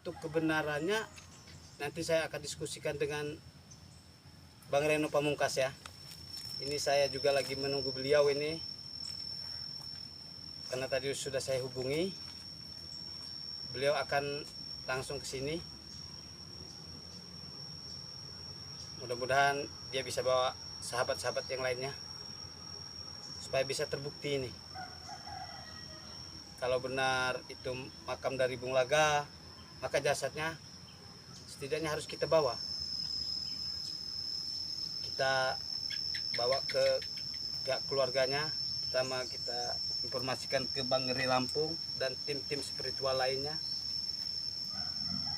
untuk kebenarannya nanti saya akan diskusikan dengan Bang Reno Pamungkas ya. Ini saya juga lagi menunggu beliau ini, karena tadi sudah saya hubungi. Beliau akan langsung ke sini. Mudah-mudahan dia bisa bawa sahabat-sahabat yang lainnya supaya bisa terbukti ini. Kalau benar itu makam dari Bung Laga, maka jasadnya setidaknya harus kita bawa. Kita bawa ke pihak keluarganya. Pertama kita informasikan ke Bang Ngeri Lampung dan tim-tim spiritual lainnya.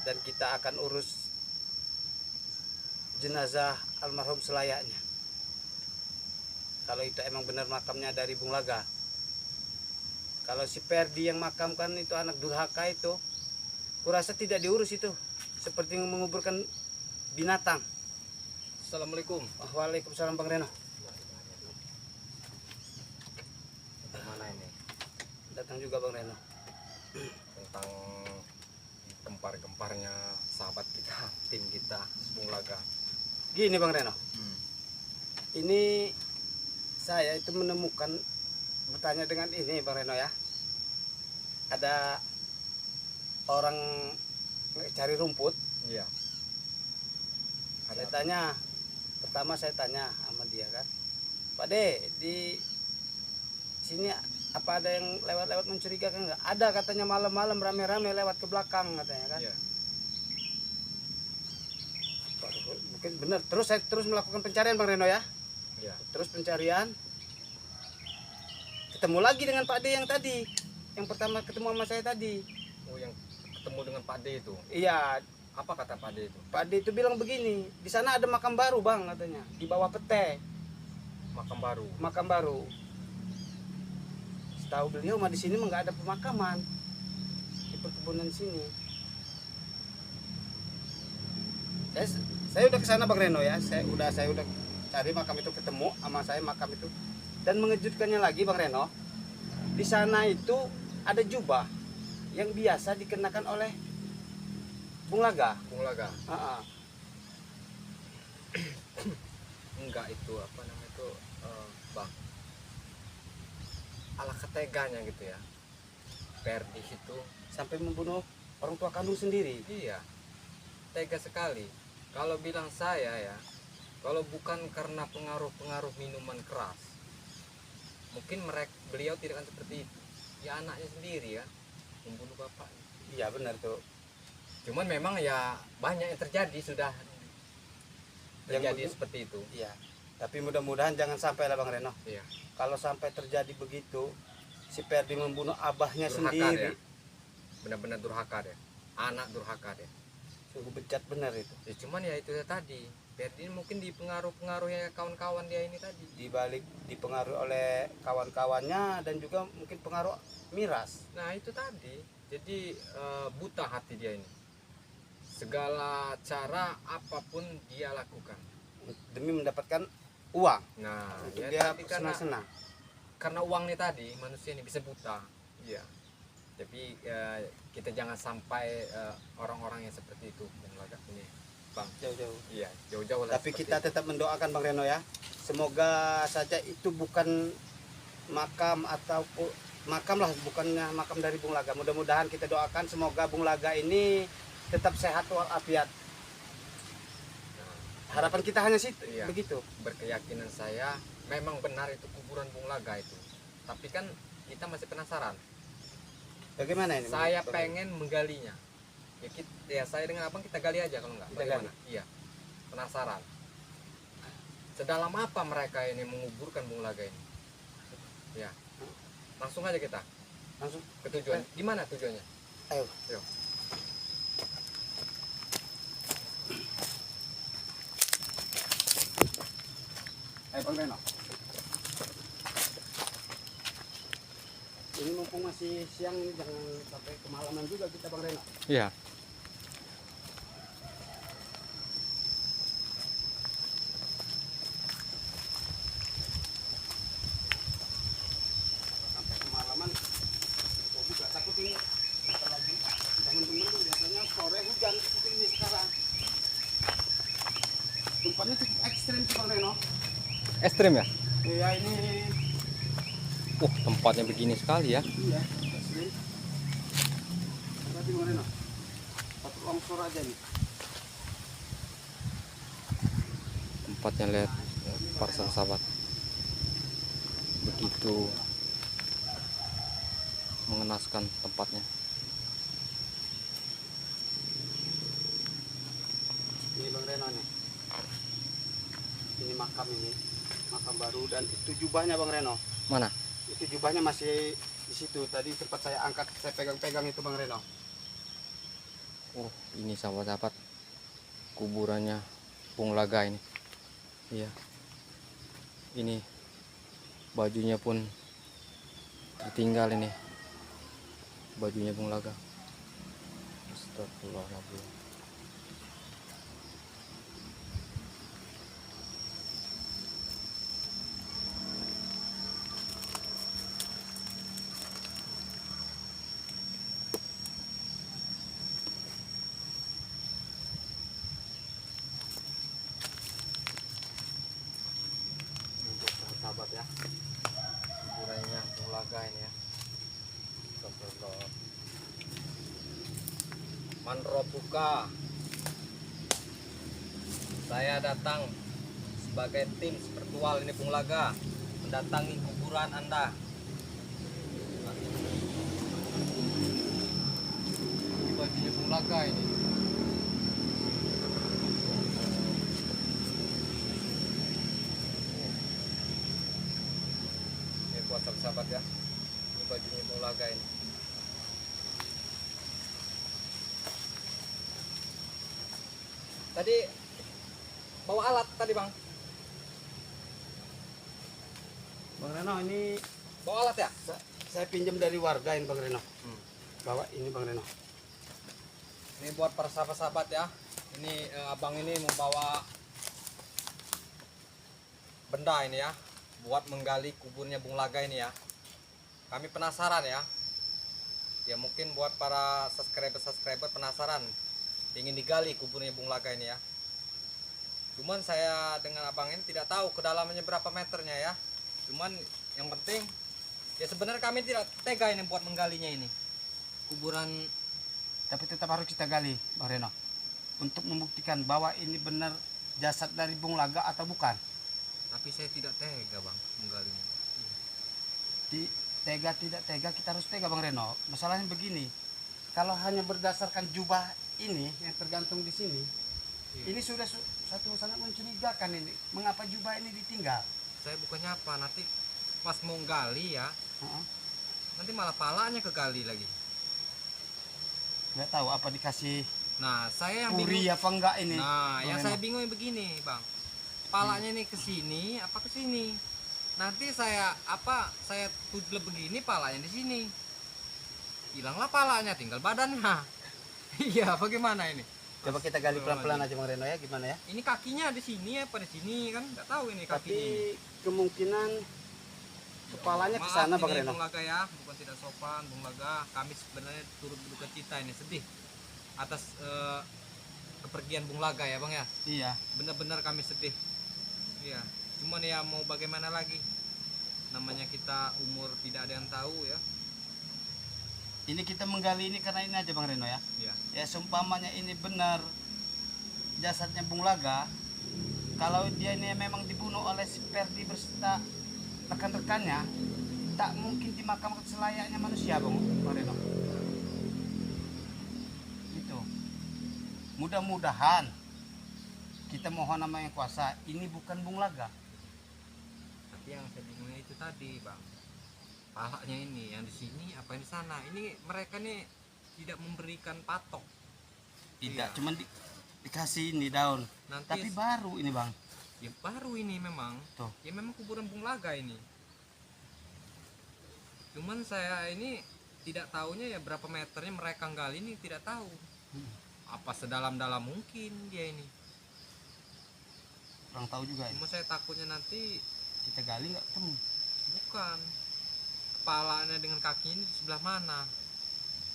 Dan kita akan urus jenazah almarhum selayaknya. Kalau itu emang benar makamnya dari Bung Laga. Kalau si Perdi yang makamkan itu anak durhaka itu, kurasa tidak diurus itu. Seperti menguburkan binatang. Assalamualaikum. Waalaikumsalam Bang Reno. Mana ini? Datang juga Bang Reno. Tentang gempar-gemparnya sahabat kita, tim kita, Bung Laga. Gini Bang Reno. Ini saya itu menemukan, bertanya dengan ini Bang Reno ya. Ada orang cari rumput. Iya. Saya tanya, pertama saya tanya sama dia kan, Pak De, di sini apa ada yang lewat-lewat mencurigakan nggak? Ada katanya malam-malam rame-rame lewat ke belakang katanya kan. Iya. Mungkin benar. Terus saya terus melakukan pencarian Bang Reno ya. Iya. Terus pencarian, ketemu lagi dengan Pak D yang tadi, yang pertama ketemu sama saya tadi. Oh, yang ketemu dengan Pak D itu. Iya, Apa kata Pak D itu? Pak D itu bilang begini, di sana ada makam baru Bang katanya, di bawah pete, Makam baru. makam baru. Setahu beliau mah di sini mah nggak ada pemakaman di perkebunan sini. Saya udah ke sana Bang Reno ya, saya udah cari makam itu, ketemu sama saya makam itu. Dan mengejutkannya lagi Bang Reno, di sana itu ada jubah yang biasa dikenakan oleh Bung Laga. Bung Laga. Ah, ah. Enggak, itu apa namanya itu, Bang. Ala keteganya gitu ya. Perdi itu. Sampai membunuh orang tua kandung sendiri. Iya. Tega sekali. Kalau bilang saya ya, kalau bukan karena pengaruh-pengaruh minuman keras, mungkin beliau tidak akan seperti itu. Ya anaknya sendiri ya, membunuh bapaknya. Iya benar tuh. Cuman memang ya banyak yang terjadi, sudah terjadi Yang seperti itu. Iya. Tapi mudah-mudahan jangan sampai lah Bang Reno. Iya. Kalau sampai terjadi begitu, si Perdi membunuh abahnya Durhaka sendiri. dia. Benar-benar durhaka deh. Anak durhaka deh. Sungguh bejat benar itu. Ya cuman ya itu tadi. Perdi mungkin dipengaruh-pengaruhnya kawan-kawan dia ini tadi. Di balik dipengaruhi oleh kawan-kawannya dan juga mungkin pengaruh miras. Nah itu tadi. Jadi buta hati dia ini. Segala cara apapun dia lakukan Demi mendapatkan uang. nah Untuk ya, dia tapi karena senang-senang. uang nih tadi manusia ini bisa buta. Iya. Tapi kita jangan sampai orang-orang yang seperti itu Bung ini Bang. Jauh-jauh. Iya, jauh-jauh lah. Tapi seperti kita itu. tetap mendoakan Bang Reno ya. Semoga saja itu bukan makam atau makam lah, bukannya makam dari Bung Laga. Mudah-mudahan kita doakan semoga Bung Laga ini tetap sehat walafiat. Nah, Harapan kita hanya sih Iya. begitu. berkeyakinan saya memang benar itu kuburan Bung Laga itu. Tapi kan kita masih penasaran. Bagaimana ini? Saya Bang? pengen menggalinya. Ya saya dengan abang kita gali aja kalau enggak. Kita Bagaimana? Iya. Penasaran. Sedalam apa mereka ini menguburkan Bung Laga ini? Ya. Langsung aja kita Langsung. ke tujuan. Gimana tujuannya? Ayo. Yuk. Ayo Bang Reno. Ini mumpung masih siang ini jangan sampai kemalaman juga kita Bang Reno. Iya. Sampai kemalaman. Kok juga takut ini. Kita lagi udah mendung-mendung biasanya sore ekstrim ya. Iya ini. Tempatnya begini sekali ya. Iya. Asli. Berarti Bang Reno. Satu longsor aja nih. Tempatnya lihat para sahabat, begitu mengenaskan tempatnya. Ini Bang Reno nih. Ini makam baru, dan itu jubahnya Bang Reno. Mana? Itu jubahnya masih di situ. Tadi tempat saya angkat, saya pegang-pegang itu Bang Reno. Ini sahabat-sahabat, kuburannya Bung Laga ini. Iya. Ini bajunya pun ditinggal ini. Bajunya Bung Laga. Astagfirullahaladzim. Sahabat ya. Kuburannya Bung Laga ini ya. Astagfirullah. Manrobuka. Saya datang sebagai tim spiritual ini Bung Laga, mendatangi kuburan Anda. Ini bajunya Bung Laga ini. Ini buat sahabat ya. Ini bajunya Bung Laga ini. Tadi bawa alat tadi Bang. Bang Reno ini Bawa alat ya? saya pinjam dari warga ini Bang Reno. Bawa ini Bang Reno. Ini buat para sahabat-sahabat ya. Ini abang ini membawa benda ini ya, buat menggali kuburnya Bung Laga ini ya. Kami penasaran ya. Ya mungkin buat para subscriber penasaran, ingin digali kuburnya Bung Laga ini ya. Cuman saya dengan abang ini tidak tahu kedalamannya berapa meternya ya. Cuman yang penting ya sebenarnya kami tidak tega ini buat menggalinya ini. Kuburan. Tapi tetap harus kita gali Bang Reno, untuk membuktikan bahwa ini benar jasad dari Bung Laga atau bukan. Tapi saya tidak tega Bang menggalinya. Di tega tidak tega, kita harus tega Bang Reno. Masalahnya begini, kalau hanya berdasarkan jubah ini yang tergantung di sini, ini sudah satu sangat mencurigakan ini. Mengapa jubah ini ditinggal? Saya bukannya apa, nanti pas mau gali ya, nanti malah palanya kegali lagi. Nggak tahu apa dikasih Nah saya yang uri bingung. apa enggak ini. Nah Bang yang Reno. saya bingung begini Bang, palanya ini ke sini apa ke sini? Nanti saya tutup begini, palanya di sini. Hilanglah palanya, tinggal badannya. Iya, bagaimana ini? Coba kita gali pelan-pelan aja Bang Reno ya, gimana ya? Ini kakinya di sini apa di sini kan? Nggak tahu ini Tapi kakinya. kemungkinan kepalanya ke Maaf sana ini Bang Reno. Bung Laga ya, bukan tidak sopan Bung Laga. Kami sebenarnya turut berduka cita ini, sedih atas kepergian Bung Laga ya Bang ya. Iya. Benar-benar kami sedih. Iya. Cuman ya mau bagaimana lagi? Namanya kita umur tidak ada yang tahu ya. Ini kita menggali ini karena ini aja Bang Reno ya. Iya. Ya seumpamanya ini benar jasadnya Bung Laga, kalau dia ini memang dibunuh oleh si Perdi berserta rekan-rekannya, tak mungkin dimakamkan selayaknya manusia Bang Reno. Itu. Mudah-mudahan kita mohon nama yang kuasa, ini bukan Bung Laga. Tapi yang saya bingungnya itu tadi Bang, palanya ini yang di sini apa yang di sana? Ini mereka nih tidak memberikan patok. Tidak, Iya. cuman dikasih ini daun. Nanti Tapi baru ini Bang. ya baru ini memang. Tuh. Ya memang kuburan Bung Laga ini. Cuman saya ini tidak tahunya ya berapa meternya mereka gali ini, tidak tahu. Apa sedalam-dalam mungkin dia ini. Kurang tahu juga ya. Cuma saya takutnya nanti Kita gali nggak ketemu. bukan kepalanya dengan kakinya ini di sebelah mana.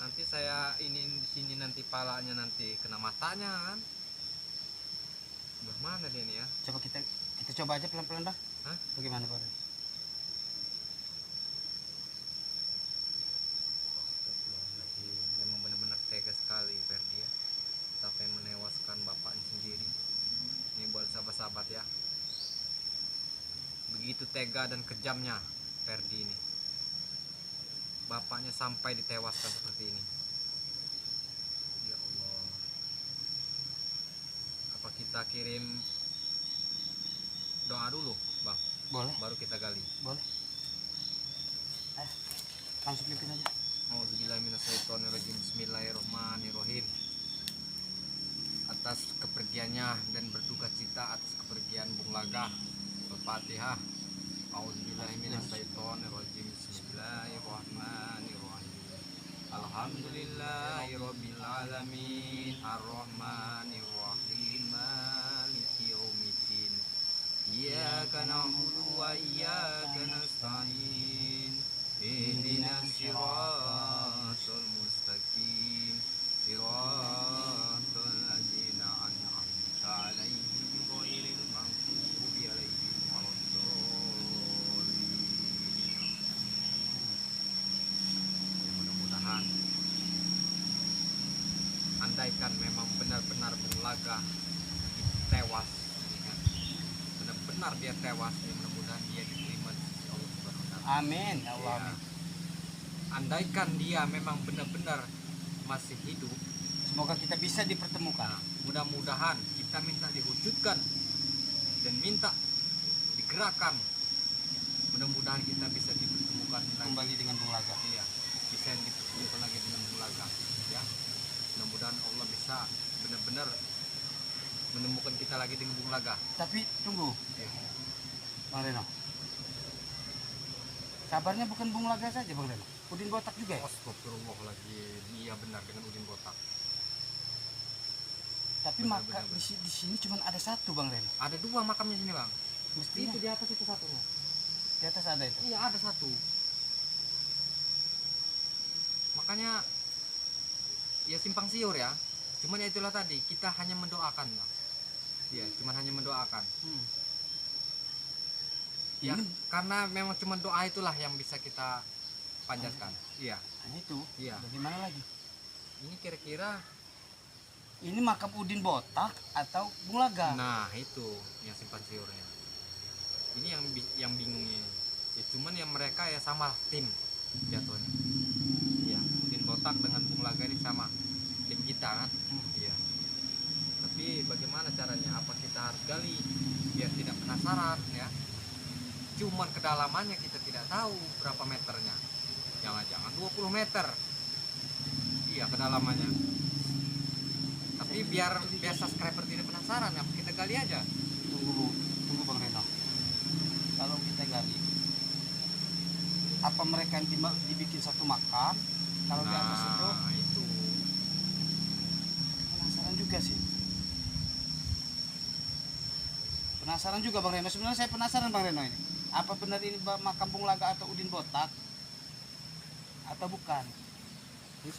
Nanti saya ini di sini nanti palanya nanti kena matanya kan. Sebelah mana dia nih ya? Coba kita coba aja pelan-pelan Bang. Hah? Bagaimana Bang Reno? Astagfirullahaladzim, memang benar-benar tega sekali Ferdi ya, sampai menewaskan bapaknya sendiri. Ini buat sahabat-sahabat ya, begitu tega dan kejamnya Ferdi ini, bapaknya sampai ditewaskan seperti ini. Ya Allah, apa kita kirim doa dulu Bang, Boleh, baru kita gali. boleh. Langsung pimpin aja. Auzubillahiminasyaitonirrajim. Bismillahirrahmanirrahim. Atas kepergiannya dan berduka cita atas kepergian Bung Laga, Al-Fatihah. Auzubillahiminasyaitonirrajim. Bismillahirrahmanirrahim. Alhamdulillahirabbil alamin, arrahmanirrahim, maliki yaumiddin. Iyyaka na'budu wa iyyaka nasta'in. Ihdinas siratal mustaqim. Siratal ladzina an'amta 'alaihim ghairil maghdubi 'alaihim waladdallin. Ya, mudah-mudahan andaikan memang benar-benar Bung Laga tewas, ya, benar-benar dia tewas, ya mudah-mudahan dia diterima di sisi Allah Subhanahu wa Ta'ala. Amin ya Allah. Ya. Amin. Andaikan dia memang benar-benar masih hidup, Semoga kita bisa dipertemukan. nah, mudah-mudahan kita minta diwujudkan dan minta digerakkan. Mudah-mudahan kita bisa dipertemukan lagi. Kembali dengan Bung Laga. Iya, bisa dipertemukan lagi dengan Bung Laga, ya. Mudah-mudahan Allah bisa benar-benar menemukan kita lagi dengan Bung Laga. Tapi tunggu, Ya. Bang Reno. Kabarnya bukan Bung Laga saja Bang Reno. Udin Botak juga ya? Astagfirullahaladzim, iya benar, dengan Udin Botak. Tapi Benar, maka benar, di sini cuma ada satu Bang Reno. Ada dua makamnya sini Bang. Mestinya Itu di atas itu satunya. di atas ada itu. Iya ada satu. Makanya ya simpang siur ya. Cuman ya itulah tadi, kita hanya mendoakan Bang. Iya, cuman hanya mendoakan. Hmm. Ya, Ini karena memang cuma doa itulah yang bisa kita panjatkan. Iya, hanya itu. iya. Bagaimana lagi? Ini kira-kira, Ini makam Udin Botak atau Bung Laga? nah itu yang simpang siurnya. Ini yang bingungnya. Ya cuman yang mereka ya sama tim jatuhnya. Iya, Udin Botak dengan Bung Laga ini sama tim kita kan. Iya. Tapi bagaimana caranya? Apa kita harus gali biar tidak penasaran ya? Cuman kedalamannya kita tidak tahu berapa meternya. Jangan-jangan 20 meter. Iya, kedalamannya. Tapi biar subscriber tidak penasaran ya, kita gali aja. Tunggu Bang Reno. Kalau kita gali, apa mereka yang dibikin satu makam? Kalau di atas itu Nah, itu. penasaran juga sih. Penasaran juga Bang Reno. Sebenarnya saya penasaran Bang Reno ini. Apa benar ini makam Bung Laga atau Udin Botak? Atau bukan? Ini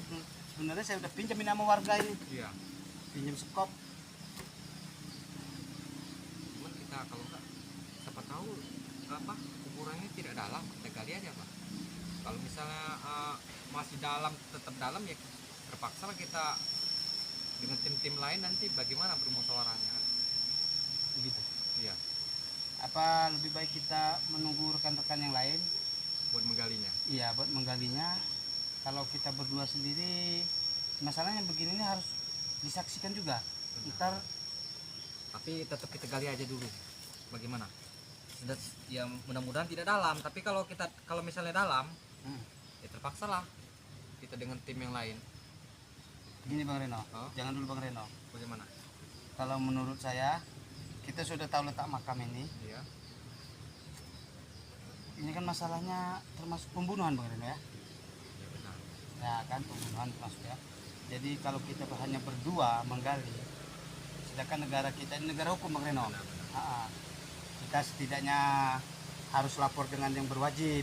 sebenarnya saya udah pinjam ini sama warga ini. Iya. Pinjam sekop. Cuman kita kalau nggak, siapa tahu apa kuburannya tidak dalam, kita gali aja Pak. Kalau misalnya masih dalam, tetap dalam ya terpaksa lah kita dengan tim-tim lain nanti bagaimana bermusyawarahnya kan? Begitu. Iya, Apa lebih baik kita menunggu rekan-rekan yang lain? buat menggalinya. Iya, buat menggalinya. Kalau kita berdua sendiri, masalahnya begini ini harus disaksikan juga. Benar. Ntar Tapi tetap kita gali aja dulu. Bagaimana? Sudah ya mudah-mudahan tidak dalam, tapi kalau misalnya dalam, ya terpaksa lah kita dengan tim yang lain. gini Bang Reno, Oh. jangan dulu Bang Reno. Bagaimana? Kalau menurut saya, kita sudah tahu letak makam ini. Iya. Ini kan masalahnya termasuk pembunuhan Bang Reno ya. Ya benar. Ya kan, pembunuhan termasuk ya. Jadi kalau kita hanya berdua menggali, sedangkan negara kita ini negara hukum Bang Reno. Benar. Kita setidaknya harus lapor dengan yang berwajib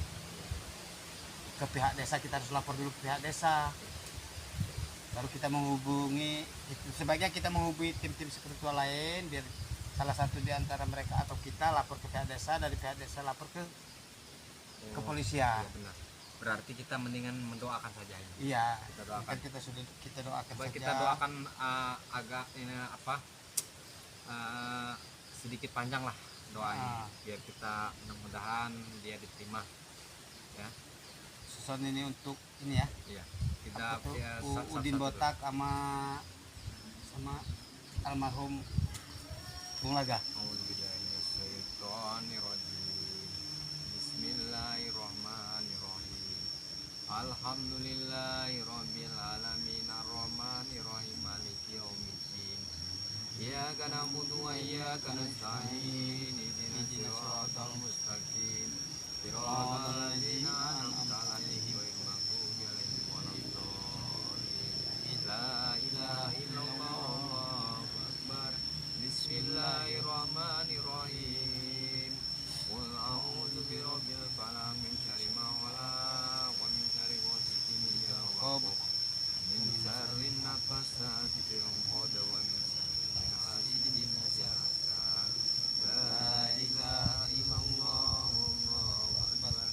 ke pihak desa. Kita harus lapor dulu ke pihak desa, baru kita menghubungi. Sebaiknya kita menghubungi tim-tim spiritual lain biar salah satu di antara mereka atau kita lapor ke pihak desa, dari pihak desa lapor ke kepolisian. Iya, benar. Berarti kita mendingan mendoakan saja ini. Iya, Kita doakan. kan kita doakan Baik, saja. kita doakan agak ini sedikit panjang lah doanya, biar kita mudah-mudahan dia diterima ya. Susun ini untuk ini ya. Iya, kita Apa tuh? ya, Udin Botak sama almarhum Bung Laga. Bismillahirrahmanirrahim. Alhamdulillahirabbil alamin arrahmanirrahim maliki yaumiddin. Iyyaka na'budu wa iyyaka nasta'in. Ihdinas siratal mustaqim. Siratal ladzina an'amta 'alaihim ghairil maghdubi 'alaihim waladdallin. La ilaha illallah Allahu akbar. Bismillahirrahmanirrahim. Qul a'udzu birabbil falaq min syarri ma khalaq wa min syarri ghasiqin idza waqab min syarri nafatsati fil 'uqad wa min syarri hasidin idza hasad. La ilaha illallah wallahu akbar.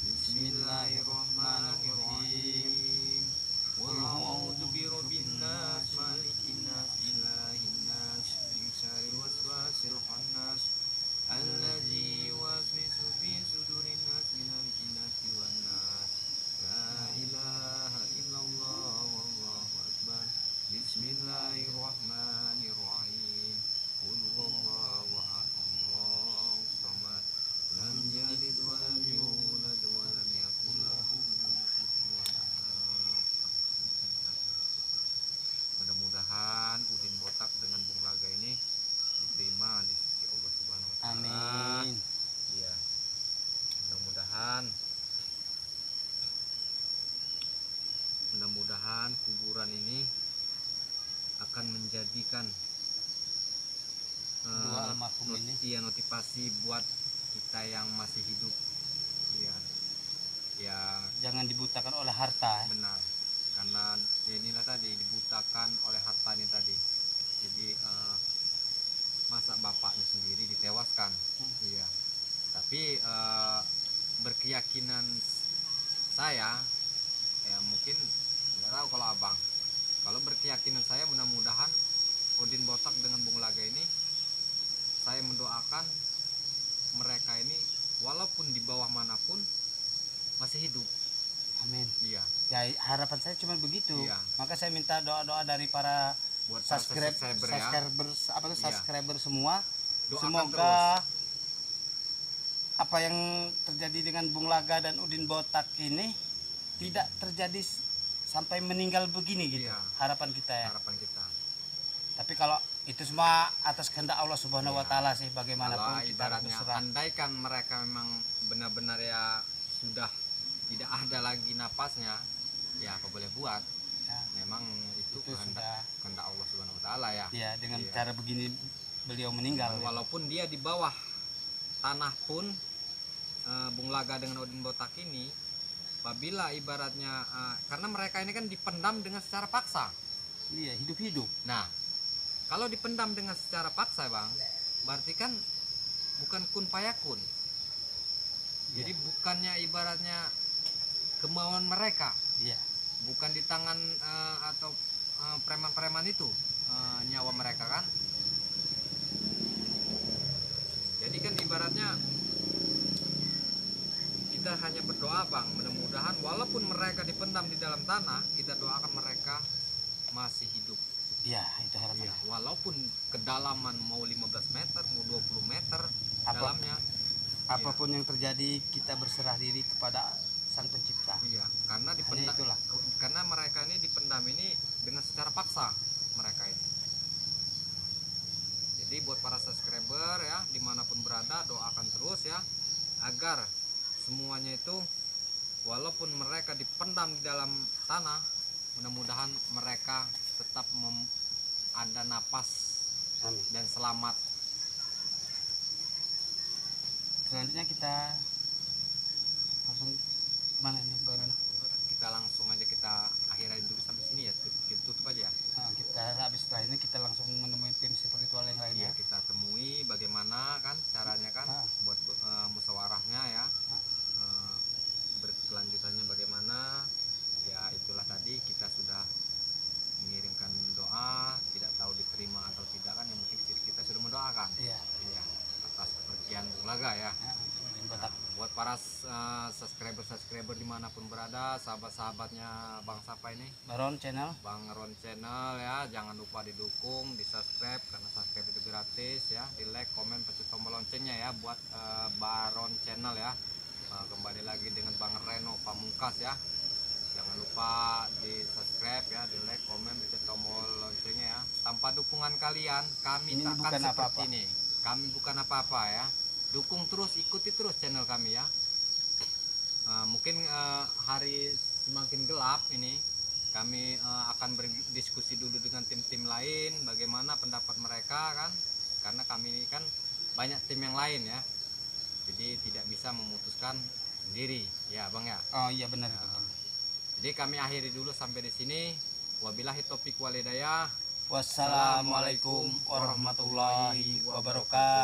Bismillahirrahmanirrahim. Qul a'udzu birabbin nas malikin nas ilahin nas min syarril waswasil khannas alladzi yuwaswisu fi sudurin nas minal jinnati wan nas. La ilaha illallah wallahu akbar. Bismillahirrahmanirrahim. Qul huwallahu ahad Allahu samad lam yalid wa lam yulad wa lam yakul lahu kufuwan ahad. Mudah-mudahan Udin Botak dengan Bung Laga ini diterima di sisi Allah Subhanahu wa taala. Amin. Iya. Mudah-mudahan kuburan ini akan menjadikan Dua almarhum ini. iya, motivasi buat kita yang masih hidup. Iya. Ya, Jangan dibutakan oleh harta. benar. Karena inilah tadi dibutakan oleh harta ini tadi. Jadi masa bapaknya sendiri ditewaskan. Iya. Tapi berkeyakinan saya ya, mungkin nggak tahu kalau abang, kalau berkeyakinan saya mudah-mudahan Udin Botak dengan Bung Laga ini, saya mendoakan mereka ini walaupun di bawah manapun masih hidup. Amin. Iya. Ya, harapan saya cuma begitu. Iya. Maka saya minta doa-doa dari para Buat para subscriber ya, Iya. subscriber semua. doakan Semoga terus. apa yang terjadi dengan Bung Laga dan Udin Botak ini tidak terjadi sampai meninggal begini gitu. Iya. Harapan kita ya. Harapan kita. Tapi kalau itu semua atas kehendak Allah Subhanahu wa Iya. taala sih, bagaimanapun Kalau kita harus ibaratnya berserah. andaikan mereka memang benar-benar ya sudah tidak ada lagi napasnya, ya apa boleh buat. Ya, Memang itu itu kehendak sudah Allah Subhanahu wa taala ya. ya dengan Iya. cara begini beliau meninggal. Walaupun dia di bawah tanah pun Bung Laga dengan Udin Botak ini, apabila ibaratnya karena mereka ini kan dipendam dengan secara paksa. Iya, hidup-hidup. Nah, kalau dipendam dengan secara paksa, Bang, berarti kan bukan kun payakun. Jadi bukannya ibaratnya kemauan mereka, Iya. bukan di tangan atau preman-preman itu nyawa mereka kan. Jadi kan ibaratnya kita hanya berdoa, Bang, mudah-mudahan walaupun mereka dipendam di dalam tanah, kita doakan mereka masih hidup. Iya, itu harapan. Iya, walaupun kedalaman mau 15 meter, mau 20 meter Apa- dalamnya. Apapun yang terjadi, kita berserah diri kepada Sang Pencipta. Iya, karena Hanya dipendam, itulah. karena mereka ini dipendam ini dengan secara paksa mereka ini. Jadi buat para subscriber ya, dimanapun berada, doakan terus ya, agar semuanya itu walaupun mereka dipendam di dalam tanah, mudah-mudahan mereka tetap ada napas Amin. dan selamat. Selanjutnya kita langsung kemana nih, Bang Reno? Kita langsung aja kita akhirnya dulu sampai sini ya, kita tutup aja ya. Nah, kita habis setelah ini kita langsung menemui tim spiritual yang lainnya. Iya, kita temui subscriber dimanapun berada, sahabat-sahabatnya Bang Sapa ini, Baron channel. Bang Ron Channel ya, jangan lupa didukung, di subscribe karena subscribe itu gratis ya, di like, komen, pencet tombol loncengnya ya buat Baron Channel ya. Kembali lagi dengan Bang Reno Pamungkas ya, jangan lupa di subscribe ya, di like, komen, pencet tombol loncengnya ya. Tanpa dukungan kalian kami Ini takkan bukan seperti apa-apa. ini. Kami bukan apa-apa ya. Dukung terus, ikuti terus channel kami ya. Mungkin hari semakin gelap ini, kami akan berdiskusi dulu dengan tim-tim lain bagaimana pendapat mereka kan, karena kami ini kan banyak tim yang lain ya, jadi tidak bisa memutuskan sendiri ya Bang ya. Oh iya benar itu, Bang. Jadi kami akhiri dulu sampai di sini. Wabillahi taufiq walhidayah. Wassalamualaikum warahmatullahi wabarakatuh.